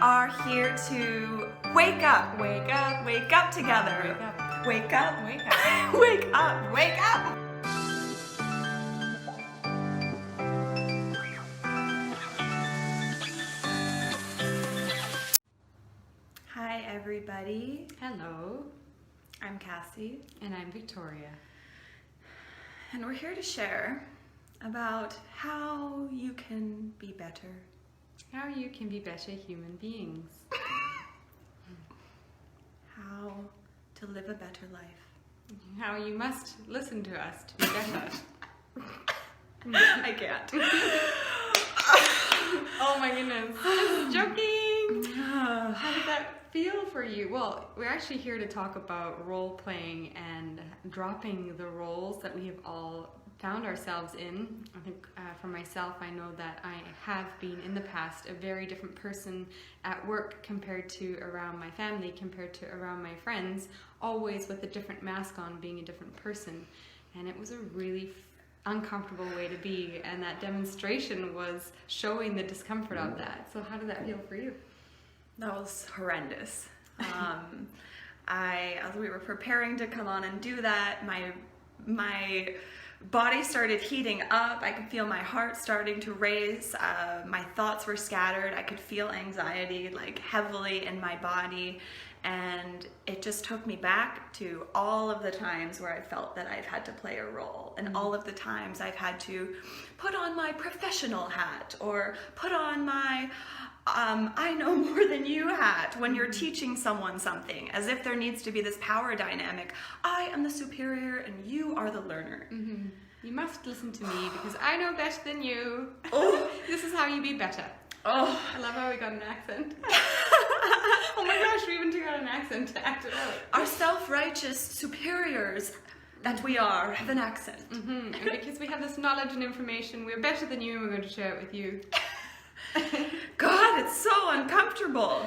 are here to wake up together. Wake up. Wake up. Wake up. Wake up. Wake up. Hi everybody. Hello. I'm Cassie. And I'm Victoria. And we're here to share about how you can be better. How you can be better human beings. How to live a better life. How you must listen to us to be better. I can't. Oh my goodness. Joking. How did that feel for you? Well, we're actually here to talk about role playing and dropping the roles that we have all found ourselves in. I think for myself, I know that I have been in the past a very different person at work compared to around my family, compared to around my friends, always with a different mask on, being a different person. And it was a really uncomfortable way to be, and that demonstration was showing the discomfort of that. So how did that feel for you? That was horrendous. As we were preparing to come on and do that, my body started heating up. I could feel my heart starting to race. My thoughts were scattered. I could feel anxiety like heavily in my body. And it just took me back to all of the times where I felt that I've had to play a role, and all of the times I've had to put on my professional hat or put on my I know more than you hat when you're teaching someone something, as if there needs to be this power dynamic. I am the superior and you are the learner. Mm-hmm. You must listen to me because I know better than you. Oh. This is how you be better. Oh, I love how we got an accent. Oh my gosh, we even took out an accent to act it out. Our self-righteous superiors that we are have an accent. Mm-hmm. And because we have this knowledge and information, we're better than you and we're going to share it with you. God, it's so uncomfortable.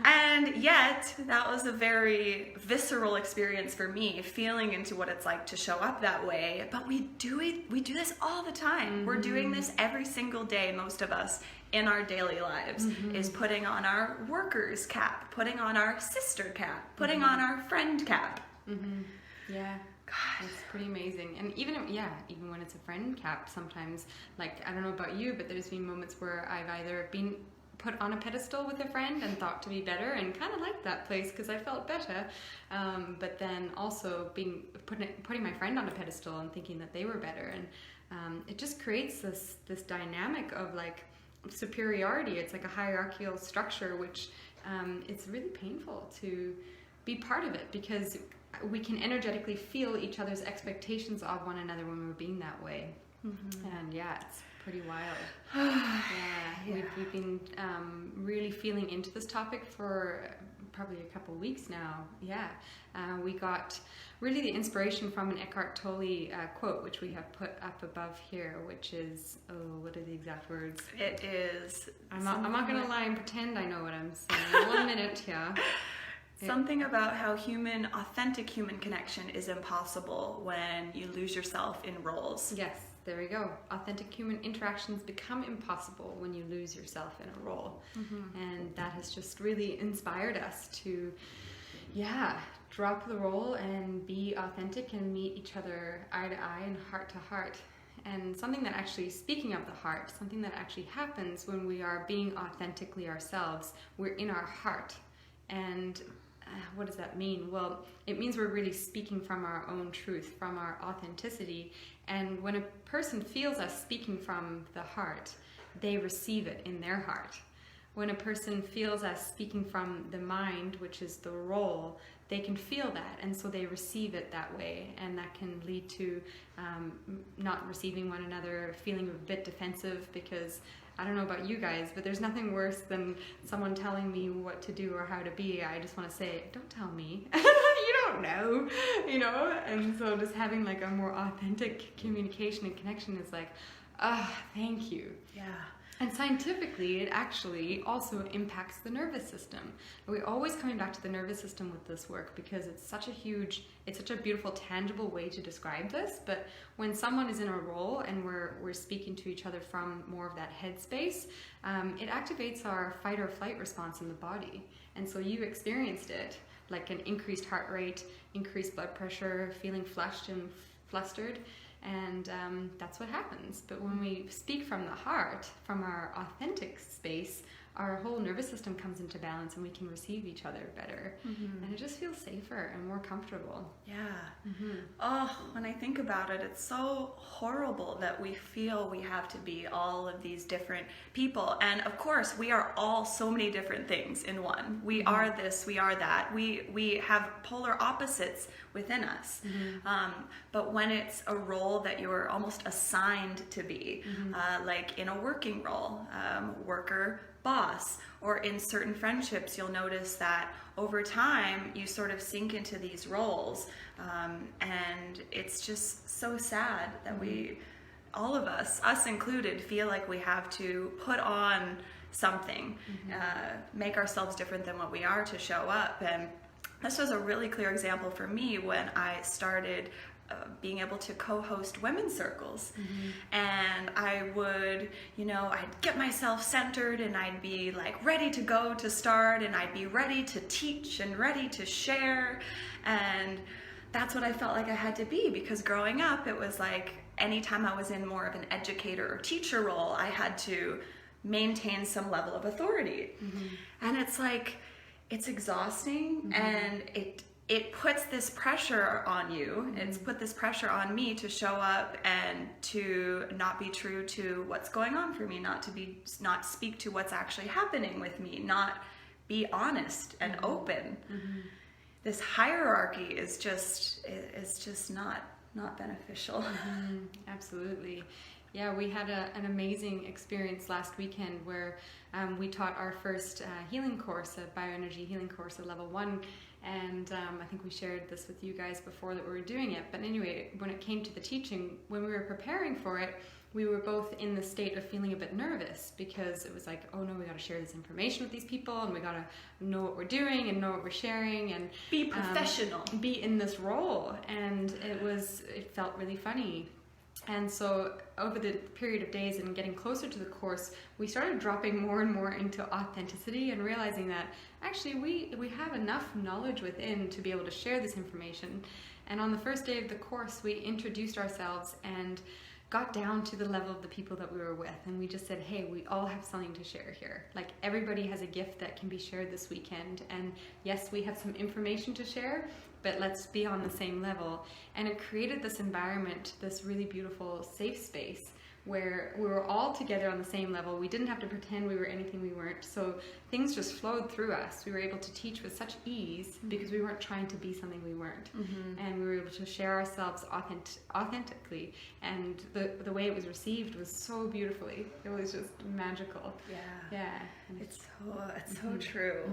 And yet, that was a very visceral experience for me, feeling into what it's like to show up that way. But we do this all the time. Mm-hmm. We're doing this every single day, most of us, in our daily lives, is putting on our worker's cap, putting on our sister cap, putting on our friend cap. Mm-hmm. Yeah. God. It's pretty amazing. And even when it's a friend cap, sometimes, like, I don't know about you, but there's been moments where I've either been put on a pedestal with a friend and thought to be better and kind of liked that place because I felt better, but then also putting my friend on a pedestal and thinking that they were better, and it just creates this dynamic of like superiority. It's like a hierarchical structure, which it's really painful to be part of it, because we can energetically feel each other's expectations of one another when we're being that way. And yeah, it's pretty wild. We've been really feeling into this topic for probably a couple of weeks now. We got really the inspiration from an Eckhart Tolle quote, which we have put up above here, which is, what are the exact words? It is... I'm not going to lie and pretend I know what I'm saying. 1 minute, yeah. Something about how authentic human connection is impossible when you lose yourself in roles. Yes, there we go. Authentic human interactions become impossible when you lose yourself in a role. And that has just really inspired us to, drop the role and be authentic and meet each other eye to eye and heart to heart. And something that actually, speaking of the heart, something that actually happens when we are being authentically ourselves, we're in our heart. And what does that mean? Well, it means we're really speaking from our own truth, from our authenticity. And when a person feels us speaking from the heart, they receive it in their heart. When a person feels us speaking from the mind, which is the role, they can feel that, and so they receive it that way, and that can lead to not receiving one another, feeling a bit defensive, because I don't know about you guys, but there's nothing worse than someone telling me what to do or how to be. I just want to say, don't tell me. You don't know, And so just having like a more authentic communication and connection is like, thank you. Yeah. And scientifically, it actually also impacts the nervous system. We're always coming back to the nervous system with this work because it's such a beautiful, tangible way to describe this. But when someone is in a role and we're speaking to each other from more of that headspace, it activates our fight or flight response in the body. And so you experienced it, like an increased heart rate, increased blood pressure, feeling flushed and flustered. And that's what happens. But when we speak from the heart, from our authentic space, our whole nervous system comes into balance and we can receive each other better. And it just feels safer and more comfortable. Yeah. Oh, when I think about it, it's so horrible that we feel we have to be all of these different people. And of course, we are all so many different things in one. We are this, we are that. We have polar opposites within us. But when it's a role that you're almost assigned to be, like in a working role, worker, boss, or in certain friendships, you'll notice that over time you sort of sink into these roles, and it's just so sad that we, all of us included, feel like we have to put on something, make ourselves different than what we are to show up. And this was a really clear example for me when I started being able to co-host women's circles. And I would, I'd get myself centered and I'd be like ready to go to start, and I'd be ready to teach and ready to share. And that's what I felt like I had to be, because growing up, it was like anytime I was in more of an educator or teacher role, I had to maintain some level of authority. And it's like, it's exhausting, and it puts this pressure on you. It's put this pressure on me to show up and to not be true to what's going on for me, not speak to what's actually happening with me, not be honest and open. This hierarchy is just not beneficial. Absolutely. Yeah, we had an amazing experience last weekend where we taught our first healing course, a bioenergy healing course at level 1. And I think we shared this with you guys before that we were doing it. But anyway, when it came to the teaching, when we were preparing for it, we were both in the state of feeling a bit nervous, because it was like, oh no, we got to share this information with these people, and we got to know what we're doing and know what we're sharing, and be professional, be in this role. And it felt really funny. And so over the period of days and getting closer to the course, we started dropping more and more into authenticity and realizing that actually we have enough knowledge within to be able to share this information. And on the first day of the course, we introduced ourselves and got down to the level of the people that we were with, and we just said, hey, we all have something to share here. Like, everybody has a gift that can be shared this weekend, and yes, we have some information to share, but let's be on the same level. And it created this environment, this really beautiful safe space where we were all together on the same level. We didn't have to pretend we were anything we weren't. So things just flowed through us. We were able to teach with such ease because we weren't trying to be something we weren't. And we were able to share ourselves authentically. And the way it was received was so beautifully. It was just magical. Yeah. It's so true.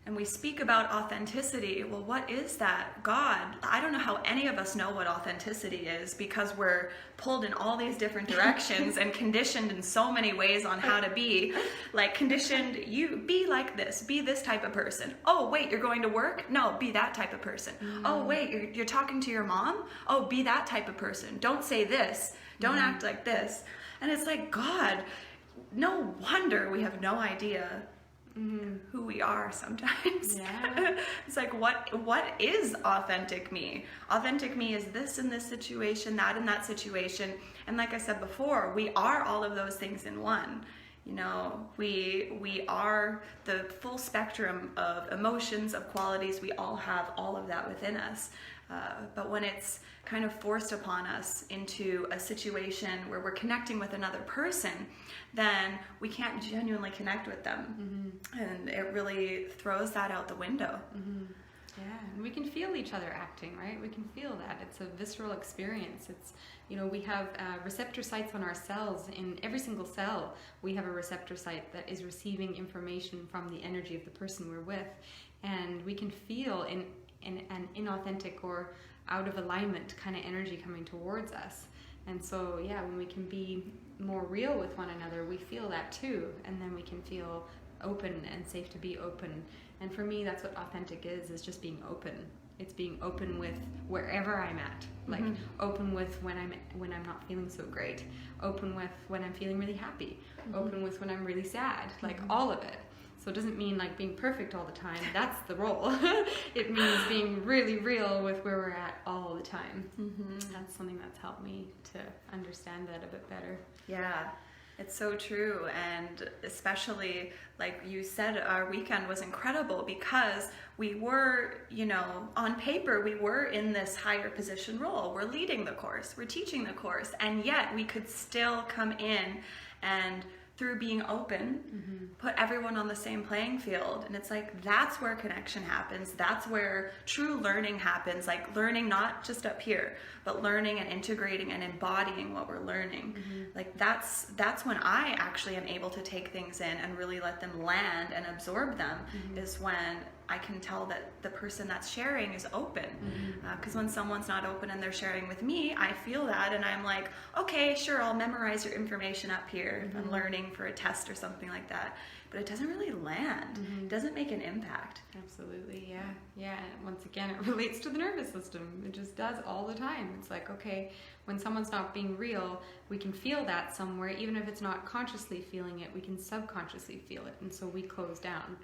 And we speak about authenticity. Well, what is that? God, I don't know how any of us know what authenticity is, because we're pulled in all these different directions and conditioned in so many ways on how to be. Like, conditioned, you be like this, be this type of person. Oh, wait, you're going to work? No, be that type of person. Oh, wait, you're talking to your mom? Oh, be that type of person. Don't say this. Don't act like this. And it's like, God, no wonder we have no idea who we are sometimes. It's like, what is authentic me? Authentic me is this in this situation, that in that situation. And like I said before, we are all of those things in one. We are the full spectrum of emotions, of qualities. We all have all of that within us. But when it's kind of forced upon us into a situation where we're connecting with another person, then we can't genuinely connect with them. And it really throws that out the window. Yeah, and we can feel each other acting, right? We can feel that. It's a visceral experience. It's, we have receptor sites on our cells. In every single cell, we have a receptor site that is receiving information from the energy of the person we're with. And we can feel in an inauthentic or out of alignment kind of energy coming towards us. And so, yeah, when we can be more real with one another, we feel that too, and then we can feel open and safe to be open. And for me, that's what authentic is just being open. It's being open with wherever I'm at, like open with when I'm not feeling so great, open with when I'm feeling really happy, open with when I'm really sad, like all of it. So it doesn't mean like being perfect all the time. That's the role. It means being really real with where we're at all the time. That's something that's helped me to understand that a bit better. Yeah. It's so true, and especially, like you said, our weekend was incredible because we were, on paper, we were in this higher position role. We're leading the course, we're teaching the course, and yet we could still come in and through being open, put everyone on the same playing field. And it's like, that's where connection happens. That's where true learning happens. Like learning not just up here, but learning and integrating and embodying what we're learning. Like that's when I actually am able to take things in and really let them land and absorb them, is when I can tell that the person that's sharing is open. Because when someone's not open and they're sharing with me, I feel that, and I'm like, okay, sure, I'll memorize your information up here if I'm learning for a test or something like that. But it doesn't really land. It doesn't make an impact. Absolutely, yeah. Yeah, and once again, it relates to the nervous system. It just does all the time. It's like, okay, when someone's not being real, we can feel that somewhere. Even if it's not consciously feeling it, we can subconsciously feel it. And so we close down.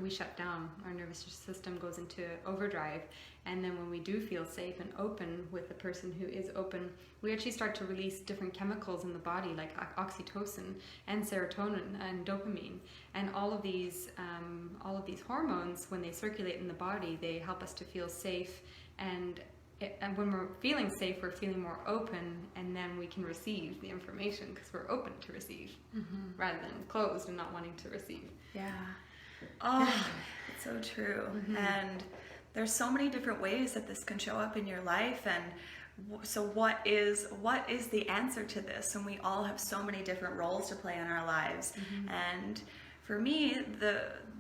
We shut down. Our nervous system goes into overdrive, and then when we do feel safe and open with the person who is open, we actually start to release different chemicals in the body, like oxytocin and serotonin and dopamine, and all of these hormones, when they circulate in the body, they help us to feel safe. And when we're feeling safe, we're feeling more open, and then we can receive the information because we're open to receive, rather than closed and not wanting to receive. Yeah. Oh, it's so true. And there's so many different ways that this can show up in your life. And so what is the answer to this? And we all have so many different roles to play in our lives. And for me,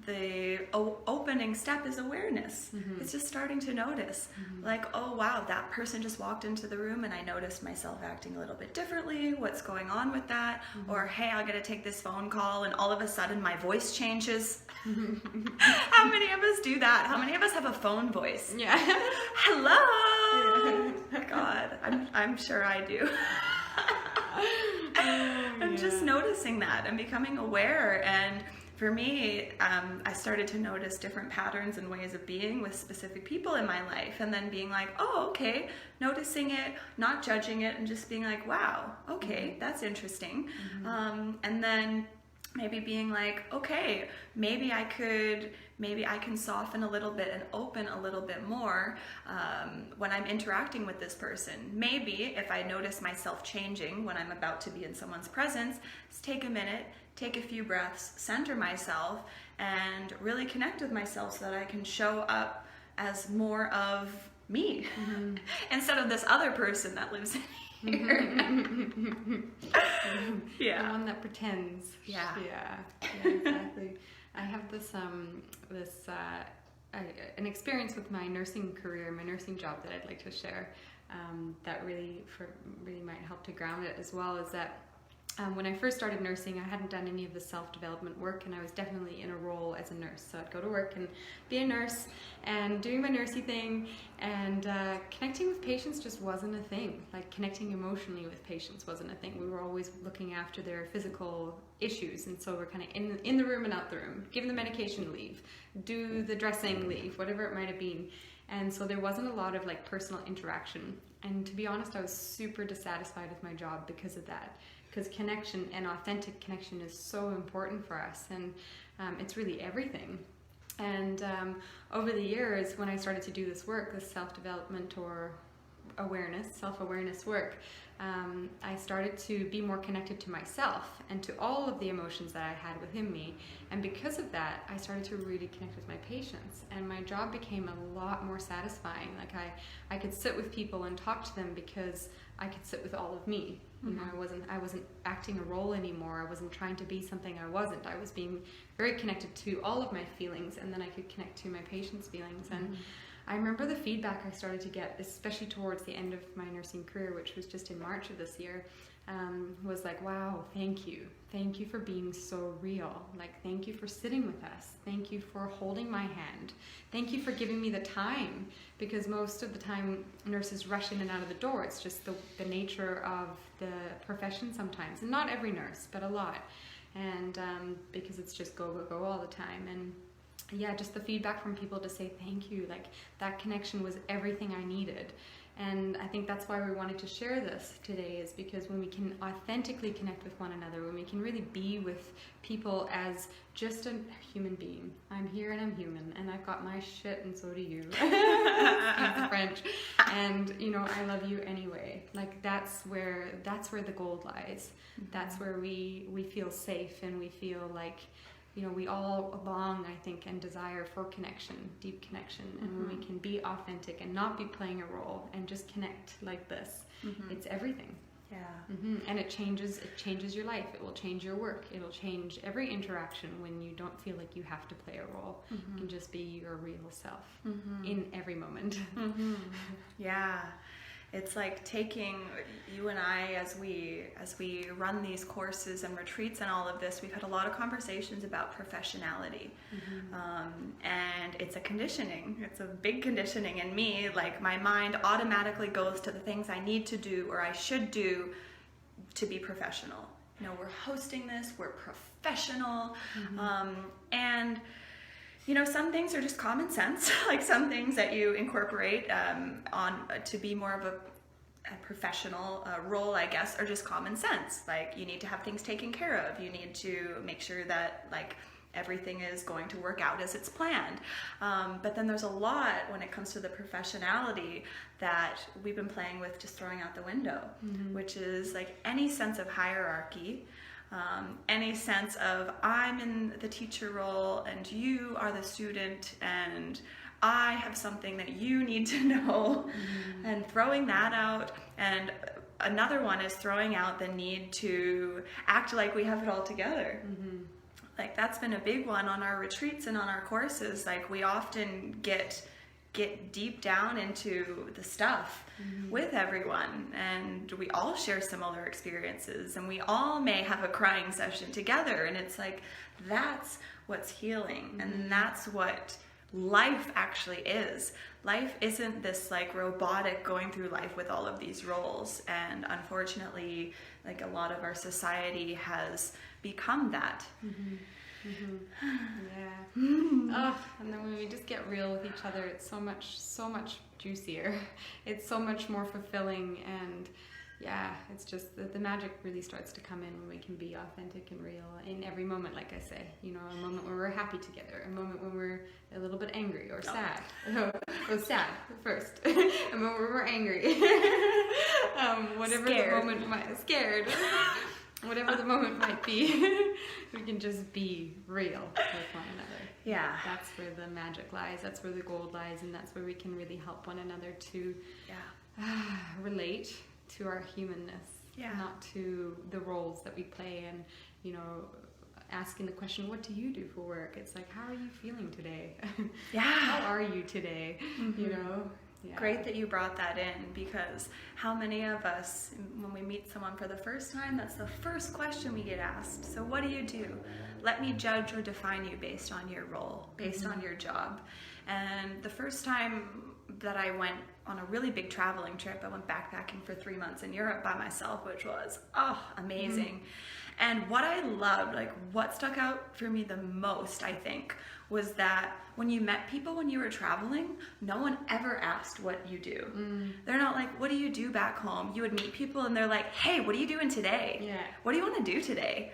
the opening step is awareness. It's just starting to notice, like, oh wow, that person just walked into the room and I noticed myself acting a little bit differently. What's going on with that? Or hey, I gotta take this phone call and all of a sudden my voice changes. How many of us do that? How many of us have a phone voice? Yeah. Hello. God, I'm sure I do. And just noticing that and becoming aware. And for me, I started to notice different patterns and ways of being with specific people in my life, and then being like, oh, okay, noticing it, not judging it, and just being like, wow, okay, that's interesting. And then maybe being like, okay, maybe I can soften a little bit and open a little bit more when I'm interacting with this person. Maybe if I notice myself changing when I'm about to be in someone's presence, just take a minute, take a few breaths, center myself, and really connect with myself so that I can show up as more of me instead of this other person that lives in Yeah. The one that pretends. Yeah, exactly. I have this an experience with my nursing career, my nursing job, that I'd like to share. That really might help to ground it as well. Is that when I first started nursing, I hadn't done any of the self-development work, and I was definitely in a role as a nurse. So I'd go to work and be a nurse and doing my nursey thing, and connecting with patients just wasn't a thing. Like connecting emotionally with patients wasn't a thing. We were always looking after their physical issues, and so we're kind of in the room and out the room, give the medication, leave, do the dressing, leave, whatever it might have been. And so there wasn't a lot of like personal interaction. And to be honest, I was super dissatisfied with my job because of that. Because connection and authentic connection is so important for us, and it's really everything. And over the years, when I started to do this work, this self-development or self-awareness work, I started to be more connected to myself and to all of the emotions that I had within me. And because of that, I started to really connect with my patients, and my job became a lot more satisfying. Like I could sit with people and talk to them because I could sit with all of me. You know, I wasn't acting a role anymore. I wasn't trying to be something I wasn't. I was being very connected to all of my feelings, and then I could connect to my patients' feelings. And I remember the feedback I started to get, especially towards the end of my nursing career, which was just in March of this year. was like, wow, thank you. Thank you for being so real. Like, thank you for sitting with us. Thank you for holding my hand. Thank you for giving me the time, because most of the time nurses rush in and out of the door. It's just the nature of the profession sometimes. And not every nurse, but a lot. And because it's just go, go, go all the time. And yeah, just the feedback from people to say thank you. Like, that connection was everything I needed. And I think that's why we wanted to share this today, is because when we can authentically connect with one another, when we can really be with people as just a human being. I'm here and I'm human, and I've got my shit, and so do you. Excuse the French. And, you know, I love you anyway. Like, that's where the gold lies. That's where we feel safe, and we feel like, you know, we all long, I think, and desire for connection, deep connection. And when we can be authentic and not be playing a role and just connect like this, it's everything. Yeah. And it changes your life. It will change your work. It'll change every interaction when you don't feel like you have to play a role. You can just be your real self in every moment. Yeah. It's like taking you and I, as we run these courses and retreats and all of this, we've had a lot of conversations about professionality. And it's a conditioning. It's a big conditioning in me. Like, my mind automatically goes to the things I need to do or I should do to be professional. You know, we're hosting this, we're professional. And you know, some things are just common sense, like some things that you incorporate to be more of a professional role, I guess, are just common sense. Like, you need to have things taken care of. You need to make sure that, like, everything is going to work out as it's planned. But then there's a lot when it comes to the professionality that we've been playing with, just throwing out the window, which is like any sense of hierarchy. Any sense of, I'm in the teacher role and you are the student and I have something that you need to know, and throwing that out. And another one is throwing out the need to act like we have it all together. Like, that's been a big one on our retreats and on our courses. Like, we often get deep down into the stuff with everyone, and we all share similar experiences, and we all may have a crying session together, and it's like, that's what's healing, and that's what life actually is. Life isn't this like robotic going through life with all of these roles, and unfortunately, like, a lot of our society has become that. Yeah. Oh, and then when we just get real with each other, it's so much juicier. It's so much more fulfilling, and yeah, it's just the magic really starts to come in when we can be authentic and real in every moment. Like I say, you know, a moment when we're happy together, a moment when we're a little bit angry or sad. Sad first, a moment when we're angry. Whatever Scared. the moment scared. Whatever the moment might be, we can just be real with one another. Yeah. That's where the magic lies. That's where the gold lies, and that's where we can really help one another to relate to our humanness, not to the roles that we play. And, you know, asking the question, what do you do for work? It's like, how are you feeling today? How are you today? You know? Yeah. Great that you brought that in, because how many of us, when we meet someone for the first time, that's the first question we get asked. So what do you do? Let me judge or define you based on your role, based on your job. And the first time that I went on a really big traveling trip, I went backpacking for 3 months in Europe by myself, which was, amazing. And what I loved, like what stuck out for me the most, I think, was that when you met people when you were traveling, no one ever asked what you do. They're not like, what do you do back home? You would meet people and they're like, hey, what are you doing today? Yeah. What do you want to do today?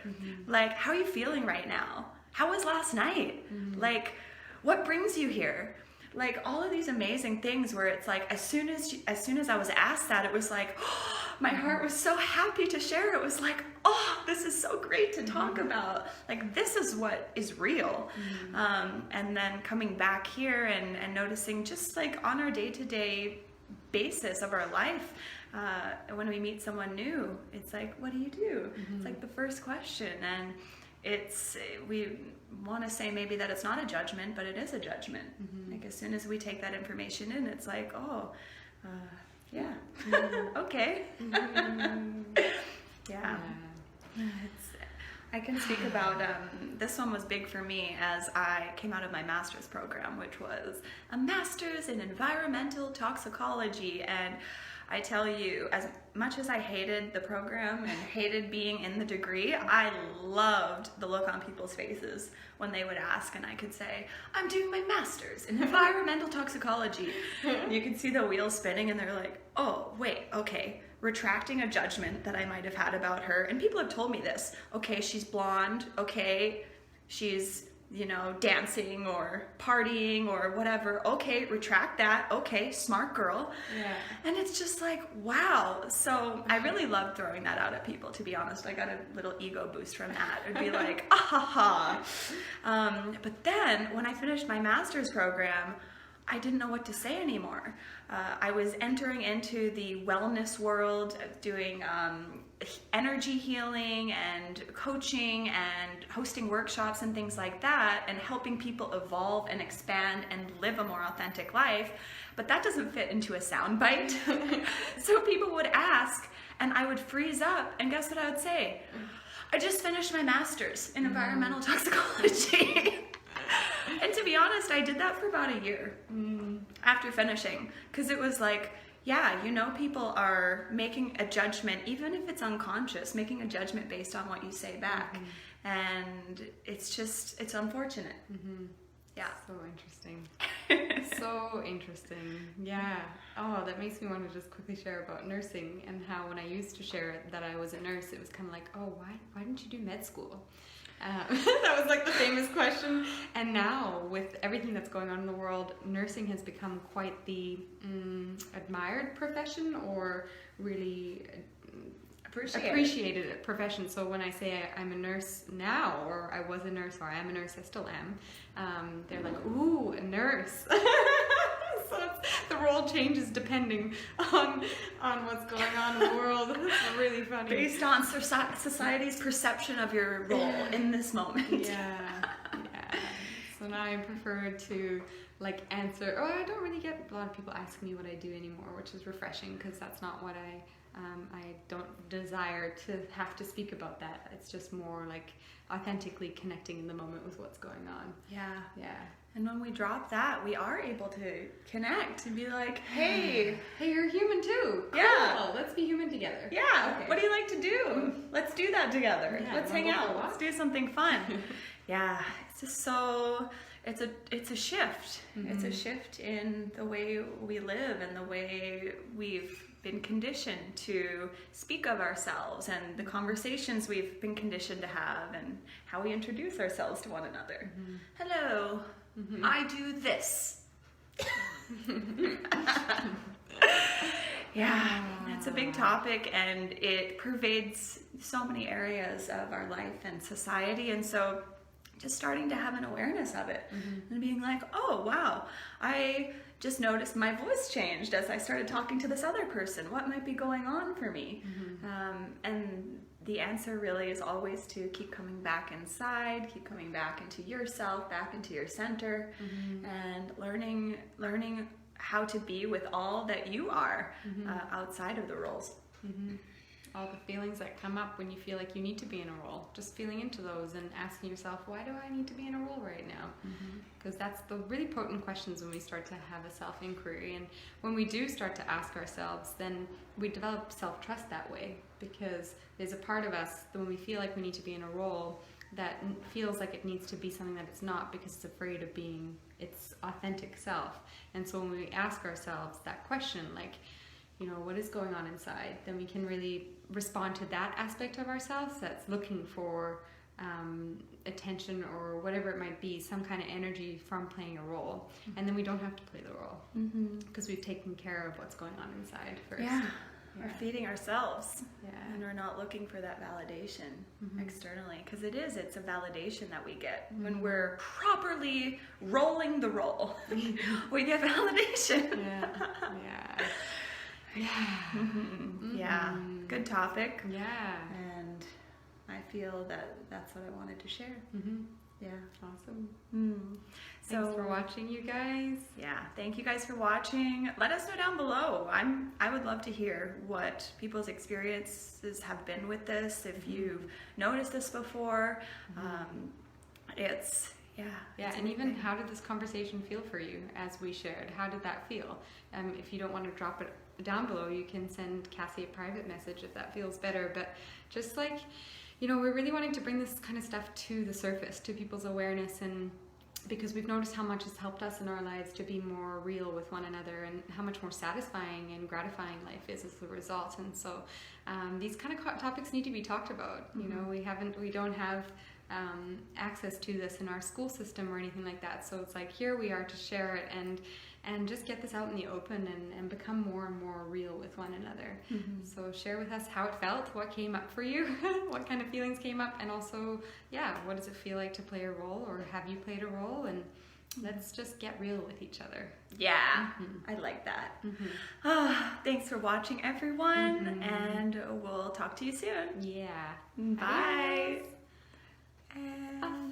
Like, how are you feeling right now? How was last night? Like, what brings you here? Like, all of these amazing things where it's like, as soon as I was asked that, it was like, my heart was so happy to share. It was like, oh, this is so great to talk about. Like, this is what is real. And then coming back here and noticing just like on our day-to-day basis of our life, when we meet someone new, it's like, what do you do? It's like the first question. And we want to say maybe that it's not a judgment, but it is a judgment. Like, as soon as we take that information in, it's like, okay. Yeah. I can speak about, this one was big for me as I came out of my master's program, which was a master's in environmental toxicology. And I tell you, as much as I hated the program and hated being in the degree, I loved the look on people's faces when they would ask and I could say, I'm doing my master's in environmental toxicology. You could see the wheels spinning and they're like, oh, wait, okay. Retracting a judgment that I might have had about her. And people have told me this. Okay, she's blonde. Okay, she's, dancing or partying or whatever. Okay, retract that. Okay, smart girl. Yeah. And it's just like, wow. So I really loved throwing that out at people, to be honest. I got a little ego boost from that. It'd be like, ah ha ha. But then when I finished my master's program, I didn't know what to say anymore. I was entering into the wellness world, doing energy healing and coaching and hosting workshops and things like that, and helping people evolve and expand and live a more authentic life. But that doesn't fit into a soundbite. So people would ask, and I would freeze up, and guess what I would say? I just finished my master's in environmental toxicology. And to be honest, I did that for about a year after finishing, because it was like, yeah, people are making a judgment, even if it's unconscious, making a judgment based on what you say back. And it's unfortunate. Yeah. So interesting. So interesting. Yeah. Oh, that makes me want to just quickly share about nursing and how when I used to share that I was a nurse, it was kind of like, oh, why didn't you do med school? That was like the famous question. And now with everything that's going on in the world, nursing has become quite the admired profession, or really appreciated profession. So when I say I'm a nurse now, or I was a nurse, or I am a nurse, I still am, they're like, ooh, a nurse. So the role changes depending on what's going on in the world. It's really funny. Based on society's perception of your role in this moment. Yeah. So now I prefer to answer. Oh, I don't really get a lot of people asking me what I do anymore, which is refreshing, because that's not what I don't desire to have to speak about that. It's just more like authentically connecting in the moment with what's going on. Yeah. Yeah. And when we drop that, we are able to connect and be like, hey, you're human too. Cool. Yeah. Let's be human together. Yeah. Okay. What do you like to do? Let's do that together. Yeah, let's hang out. Let's do something fun. Yeah. It's just so, it's a shift. It's a shift in the way we live and the way we've been conditioned to speak of ourselves, and the conversations we've been conditioned to have, and how we introduce ourselves to one another. Hello. I do this. Yeah, it's a big topic, and it pervades so many areas of our life and society, and so just starting to have an awareness of it and being like, oh wow, I just noticed my voice changed as I started talking to this other person. What might be going on for me? And the answer really is always to keep coming back inside, keep coming back into yourself, back into your center, and learning how to be with all that you are outside of the roles. All the feelings that come up when you feel like you need to be in a role, just feeling into those and asking yourself, why do I need to be in a role right now? Because that's the really potent questions when we start to have a self-inquiry. And when we do start to ask ourselves, then we develop self-trust that way, because there's a part of us that when we feel like we need to be in a role that feels like it needs to be something that it's not, because it's afraid of being its authentic self. And so when we ask ourselves that question, like, what is going on inside, then we can really respond to that aspect of ourselves that's looking for attention or whatever it might be, some kind of energy from playing a role. And then we don't have to play the role, because we've taken care of what's going on inside first. Yeah. We're feeding ourselves, Yeah. and we're not looking for that validation externally, because it's a validation that we get when we're properly rolling the roll. We get validation. Yeah, good topic. Yeah. And I feel that that's what I wanted to share. Yeah. Awesome. So, Thanks for watching, you guys. Yeah, thank you guys for watching. Let us know down below. I would love to hear what people's experiences have been with this. If you've noticed this before, it's and even how did this conversation feel for you as we shared? How did that feel? If you don't want to drop it down below, you can send Cassie a private message if that feels better. But just like, we're really wanting to bring this kind of stuff to the surface, to people's awareness, and because we've noticed how much has helped us in our lives to be more real with one another, and how much more satisfying and gratifying life is as a result. And so these kind of topics need to be talked about. We don't have access to this in our school system or anything like that, so it's like, here we are to share it and just get this out in the open and become more and more real with one another. So share with us how it felt, what came up for you, what kind of feelings came up, and also what does it feel like to play a role, or have you played a role? And let's just get real with each other. I like that. Thanks for watching, everyone, and we'll talk to you soon. Yeah. Bye. Bye.